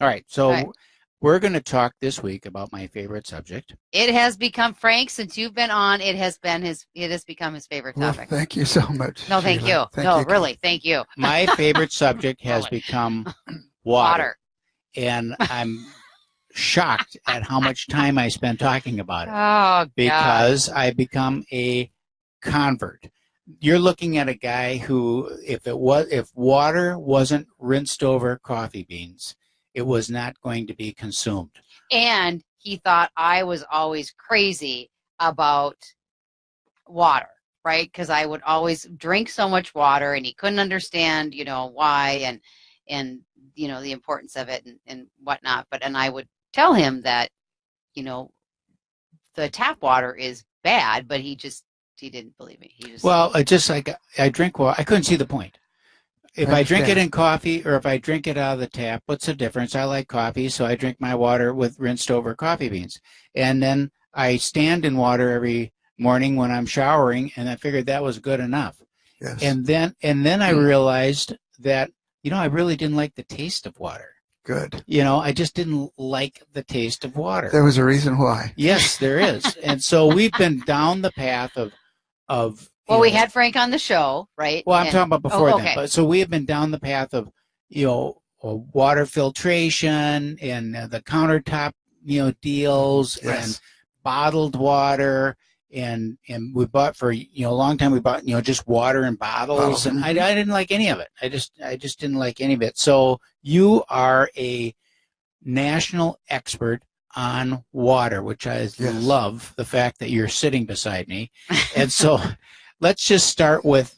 All right, so All right. we're going to talk this week about my favorite subject. It has become, Frank, since you've been on, it has become his favorite Well, topic. thank you so much, No, thank Sheila. you. Thank No, you, really, Keith. thank you. My favorite subject has Really. become water, Water. and I'm shocked at how much time I spend talking about it Oh, God. because I become a convert. You're looking at a guy who, if water wasn't rinsed over coffee beans, it was not going to be consumed. And he thought I was always crazy about water, right? Because I would always drink so much water, and he couldn't understand, why and the importance of it and whatnot. And I would tell him that, you know, the tap water is bad, but he didn't believe me. Well, just like I drink water, I couldn't see the point. If I drink it in coffee or if I drink it out of the tap, what's the difference? I like coffee, so I drink my water with rinsed over coffee beans. And then I stand in water every morning when I'm showering, and I figured that was good enough. Yes. And then I realized that, I really didn't like the taste of water. Good. I just didn't like the taste of water. There was a reason why. Yes, there is. And so we've been down the path of well, we had Frank on the show, right? Well, I'm talking about before okay. then. But so we have been down the path of, water filtration and the countertop, deals Yes. and bottled water. And we bought for, a long time, we bought, just water in bottles. And I didn't like any of it. I just didn't like any of it. So you are a national expert on water, which I love the fact that you're sitting beside me. And so let's just start with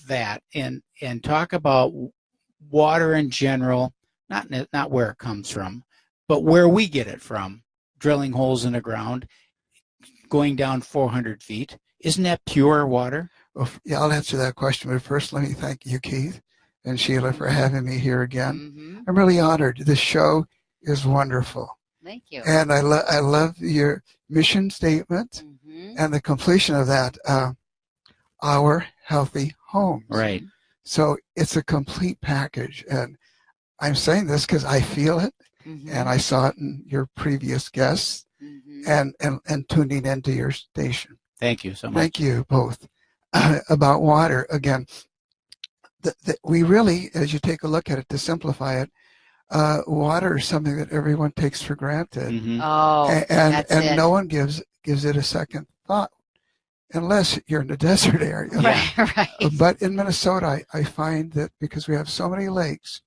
that and talk about water in general, not where it comes from, but where we get it from. Drilling holes in the ground, going down 400 feet. Isn't that pure water? Well, yeah, I'll answer that question. But first, let me thank you, Keith and Sheila, for having me here again. Mm-hmm. I'm really honored. This show is wonderful. Thank you. And I love your mission statement and the completion of that, our healthy homes. Right. So it's a complete package. And I'm saying this because I feel it, and I saw it in your previous guests and tuning into your station. Thank you so much. Thank you both. About water, again, we really, as you take a look at it, to simplify it, water is something that everyone takes for granted. Oh, and it. No one gives it a second thought, unless you're in the desert area. Right. But in Minnesota, I find that because we have so many lakes,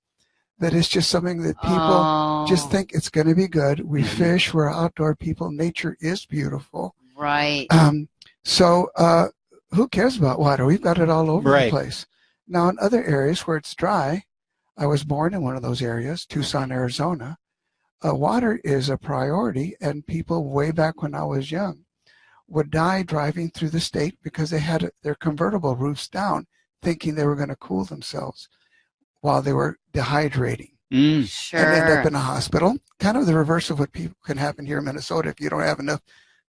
that it's just something that people just think it's going to be good. We fish, we're outdoor people. Nature is beautiful. Right. So who cares about water? We've got it all over the place. Now, in other areas where it's dry, I was born in one of those areas, Tucson, Arizona. Water is a priority, and people way back when I was young would die driving through the state because they had their convertible roofs down, thinking they were going to cool themselves while they were dehydrating. Sure. And end up in a hospital. Kind of the reverse of what people can happen here in Minnesota. If you don't have enough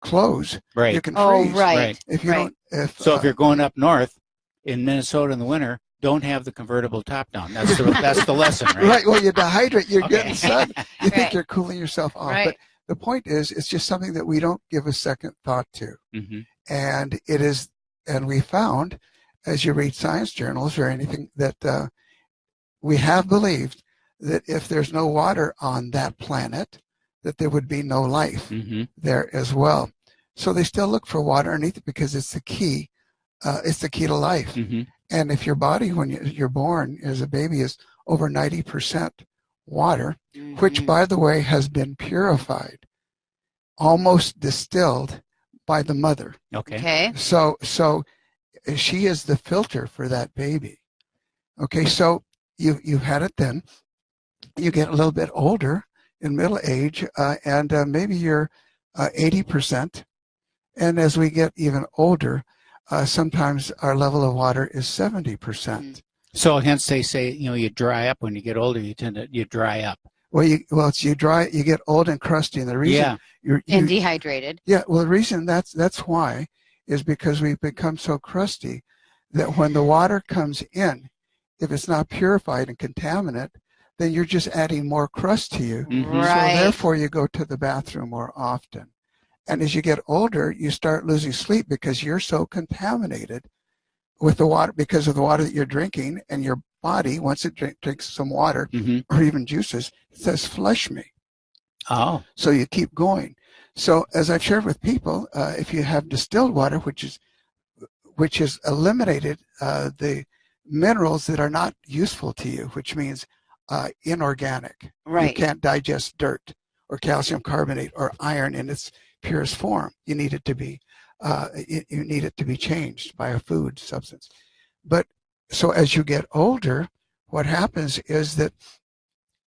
clothes, you can freeze. Right. If you don't, if you're going up north in Minnesota in the winter, don't have the convertible top down. That's the lesson, right? Right. Well, you dehydrate. You're getting sun. You think you're cooling yourself off. Right. But the point is, it's just something that we don't give a second thought to. And it is, and we found, as you read science journals or anything, that we have believed that if there's no water on that planet, that there would be no life there as well. So they still look for water underneath it because it's the key. It's the key to life. And if your body, when you're born as a baby, is over 90% water, which, by the way, has been purified, almost distilled by the mother. Okay. So she is the filter for that baby. Okay, so you've had it then. You get a little bit older in middle age, and maybe you're 80%. And as we get even older, sometimes our level of water is 70%. So hence they say, you dry up when you get older. You dry up. Well, you dry. You get old and crusty, and the reason and dehydrated. Yeah. Well, the reason that's why is because we've become so crusty that when the water comes in, if it's not purified and contaminant, then you're just adding more crust to you. Right. So therefore, you go to the bathroom more often. And as you get older, you start losing sleep because you're so contaminated with the water, because of the water that you're drinking, and your body, once it drinks some water or even juices, it says, flush me. Oh. So you keep going. So as I've shared with people, if you have distilled water, which is eliminated the minerals that are not useful to you, which means inorganic. Right. You can't digest dirt or calcium carbonate or iron in its purest form. You need it to be changed by a food substance. But so as you get older, what happens is that,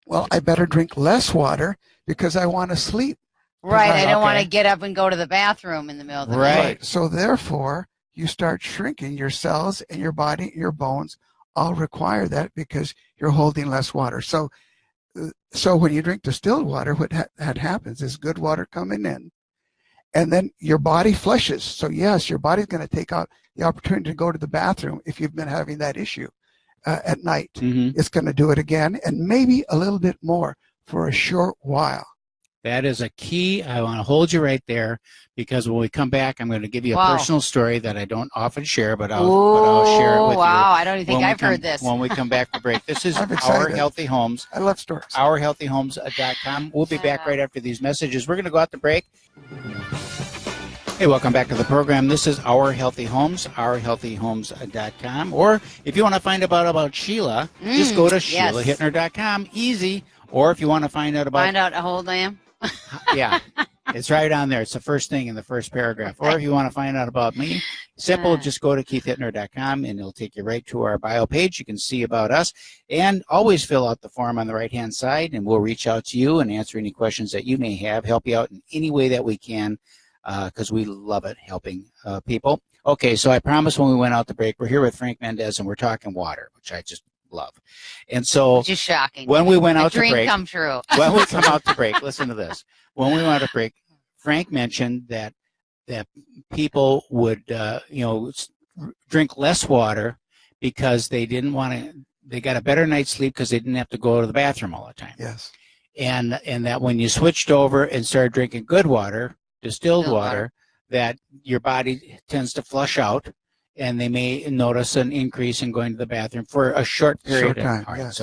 well, I better drink less water because I want to sleep. Right. I don't want to get up and go to the bathroom in the middle of the night. Right. So therefore, you start shrinking. Your cells and your body, your bones all require that because you're holding less water. So when you drink distilled water, what happens is good water coming in, and then your body flushes. So yes, your body's going to take out the opportunity to go to the bathroom if you've been having that issue at night. It's going to do it again, and maybe a little bit more for a short while. That is a key. I want to hold you right there because when we come back, I'm going to give you a personal story that I don't often share, but I'll share it with you. Wow, I don't even think I've heard this. When we come back to break. This is I'm Our excited. Healthy Homes. I love stories. OurHealthyHomes.com. We'll be back right after these messages. We're going to go out to break. Hey, welcome back to the program. This is Our Healthy Homes, OurHealthyHomes.com. Or if you want to find out about Sheila, just go to SheilaHittner.com. Easy. Or if you want to find out how old I am. Yeah, it's right on there. It's the first thing in the first paragraph. Or if you want to find out about me, simple, just go to KeithHittner.com and it'll take you right to our bio page. You can see about us, and always fill out the form on the right-hand side, and we'll reach out to you and answer any questions that you may have, help you out in any way that we can, because we love it, helping people. Okay, so I promised when we went out to break, we're here with Frank Mendez, and we're talking water, which I just love. And so just shocking. When we went out to break, dream come true. When we come out to break, listen to this. When we went out to break, Frank mentioned that people would drink less water because they didn't want to. They got a better night's sleep because they didn't have to go to the bathroom all the time. Yes. And that when you switched over and started drinking good water, distilled water, that your body tends to flush out. And they may notice an increase in going to the bathroom for a short period of time. Yes.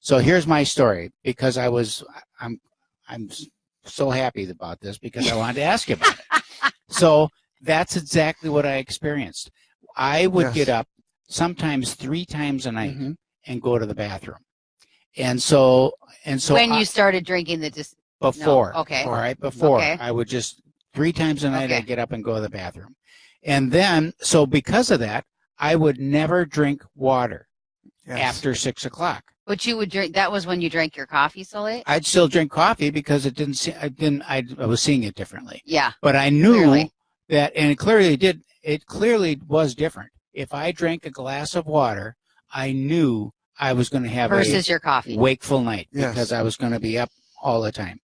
So here's my story, because I'm so happy about this because I wanted to ask you about it. So that's exactly what I experienced. I would get up sometimes 3 times a night and go to the bathroom. And so when you started drinking before. No. Okay. All right. Before. Okay. I would just 3 times a night I'd get up and go to the bathroom. And then, so because of that, I would never drink water after 6 o'clock. But you would drink. That was when you drank your coffee so late. I'd still drink coffee because I was seeing it differently. Yeah. But I knew that, and it clearly was different. If I drank a glass of water, I knew I was going to have versus your coffee wakeful night because I was going to be up all the time.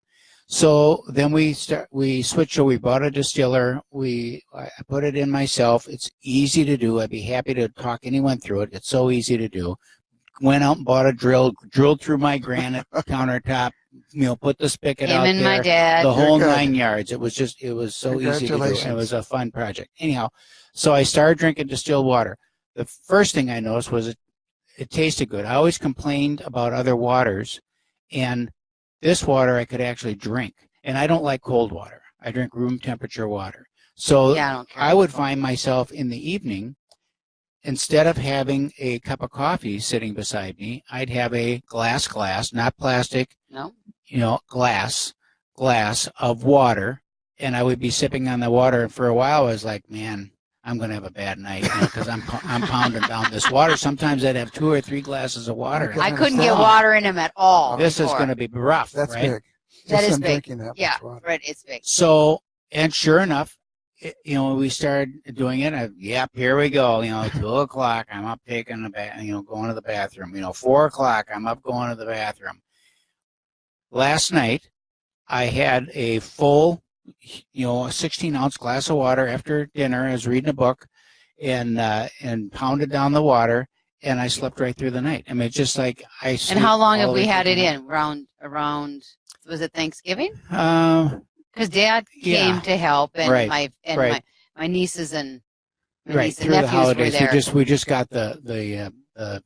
So then we switched. So we bought a distiller. I put it in myself. It's easy to do. I'd be happy to talk anyone through it. It's so easy to do. Went out and bought a drill, drilled through my granite countertop. Put the spigot out there. My dad. The whole 9 yards. It was so easy to do. It was a fun project. Anyhow, so I started drinking distilled water. The first thing I noticed was it tasted good. I always complained about other waters, and this water I could actually drink, and I don't like cold water. I drink room temperature water. So I would find myself in the evening, instead of having a cup of coffee sitting beside me, I'd have a glass, not plastic, glass of water, and I would be sipping on the water. And for a while, I was like, man, I'm going to have a bad night because I'm pounding down this water. Sometimes I'd have 2 or 3 glasses of water. I couldn't get water in them at all. This is going to be rough. That's right? big. That is big. Right. It's big. So, and sure enough, we started doing it. Here we go. 2 o'clock, I'm up taking the bath. Going to the bathroom. 4 o'clock, I'm up going to the bathroom. Last night, I had a full, a 16-ounce glass of water after dinner. I was reading a book, and pounded down the water, and I slept right through the night. I mean, it's just like I And sleep how long all have the we way had through it the in? Around was it Thanksgiving? night. Because Dad Yeah. came to help, and Right, my nieces and my right niece and through the nephews were holidays. there. We just got the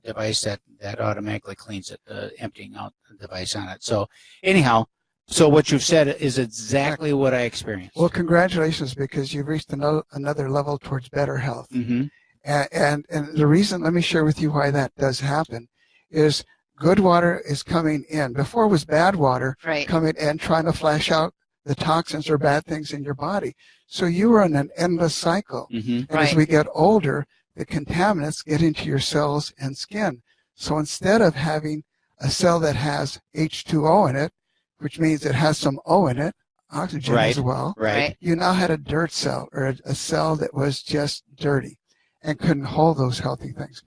device that automatically cleans it, emptying out the device on it. So anyhow, so what you've said is exactly what I experienced. Well, congratulations, because you've reached another level towards better health. Mm-hmm. And the reason, let me share with you why that does happen, is good water is coming in. Before it was bad water Right. coming in, trying to flush out the toxins or bad things in your body. So you were in an endless cycle. Mm-hmm. And as we get older, the contaminants get into your cells and skin. So instead of having a cell that has H2O in it, which means it has some O in it, oxygen Right. as well, Right. you now had a dirt cell, or a cell that was just dirty and couldn't hold those healthy things.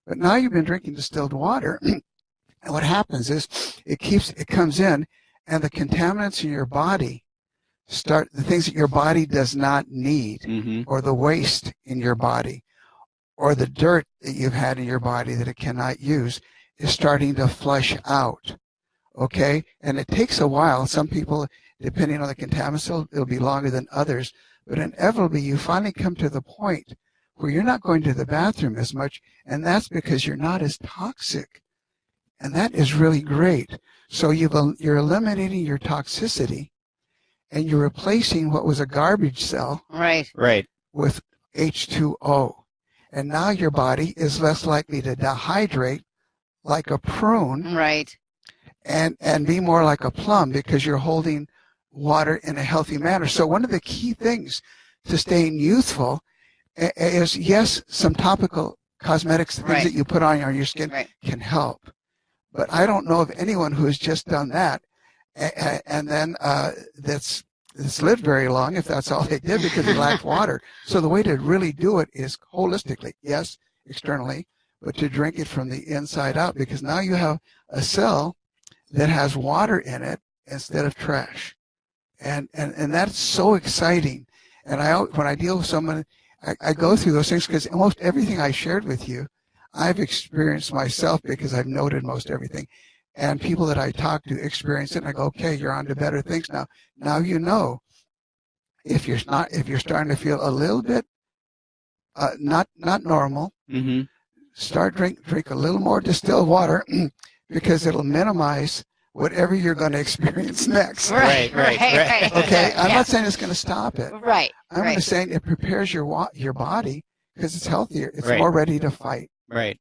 But now you've been drinking distilled water, and what happens is it comes in, and the contaminants in your body the things that your body does not need, Mm-hmm. or the waste in your body, or the dirt that you've had in your body that it cannot use, is starting to flush out. Okay? And it takes a while. Some people, depending on the contaminants, it'll be longer than others. But inevitably, you finally come to the point where you're not going to the bathroom as much, and that's because you're not as toxic. And that is really great. So you're eliminating your toxicity, and you're replacing what was a garbage cell Right. Right. with H2O. And now your body is less likely to dehydrate like a prune, Right. and be more like a plum, because you're holding water in a healthy manner. So one of the key things to staying youthful is, yes, some topical cosmetics, things Right. that you put on your skin Right. can help. But I don't know of anyone who has just done that and then that's lived very long, if that's all they did, because they lacked water. So the way to really do it is holistically, yes, externally, but to drink it from the inside out, because now you have a cell that has water in it instead of trash. And that's so exciting. And when I deal with someone, I go through those things, because almost everything I shared with you, I've experienced myself, because I've noted most everything. And people that I talk to experience it, and I go, okay, you're on to better things now. Now you know, if you're starting to feel a little bit not normal, Mm-hmm. drink a little more distilled water, because it'll minimize whatever you're going to experience next. Right. Okay, I'm Yeah. not saying it's going to stop it. Right. I'm Right. just saying it prepares your body, because it's healthier. It's Right. more ready to fight. Right.